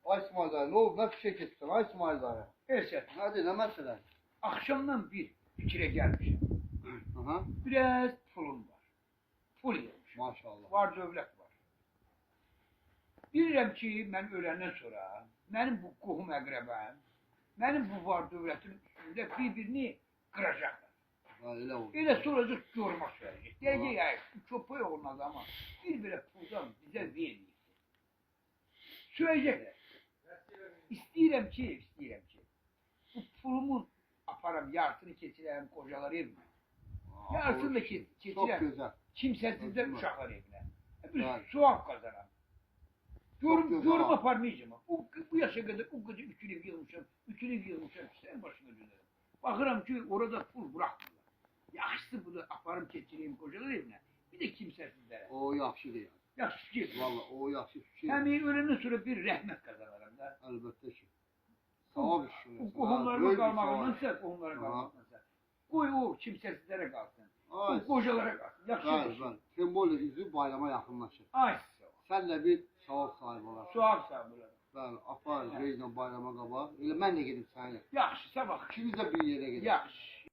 Ay İsmail dayı, ne oldu? Nasıl şey kestin? Ay İsmail dayı. Neyse, Hadi ne mesele? akşamdan bir fikire gelmişim. Aha. Biraz pulum var. Pul yemiş. Maşallah. Var dövlət var. Bilirəm ki, mən öləndən sonra mənim bu qohum əqrəbəm, mənim bu var dövlətin üstündə bir-birini qıracaqlar. Ha, öyle oldu. Elə soracaq görmə söyləyəcək. Deyəcək, ya, bu köpək oğlun adamı bir-birə puldan bizə verməyəcək. Söyləyəcəklər. İstəyirəm ki, bu pulumun aparam, yarısını keçirəm qocalar evinə. Yarısını da Çok keçirəm güzel. kimsəsizlər uşaqlar evinə. Bir Evet. sual qazaram. Çok güzel Görüm abi. aparmayacağım. Bu yaşa kadar o kadar ütülüp yığılmışam, sen başına dönerim. Bakıram ki orada pul bırakmıyorlar. Yaxşısı bunu aparım keçireyim kocalar evine. Bir de kimsəsizlere. O yaxşı değil. Yaxşı ki. Vallahi o yaxşı şey. Hem öğlenden sonra bir rəhmət kazanırım da. Elbette ki. Savab işiniz. O qohumlarıma qalmağındansa, qohumlara qalmaqdansa. Qoy o kimsəsizlere qalsın. Ay. O qocalara qalsın. Yaxşı Bəli, bir şey. bəli. Sembolü üzü bayrama yaxınlaşır. Ay sağ ol. Sen de bir savab sahibi olarsan. Sual sağ ol. Bəli, apar Reyna bayrama qabaq. Elə mən də gedib səninlə. Yaxşı, sabah. İkimiz də bir yerə gedək. Yaxşı.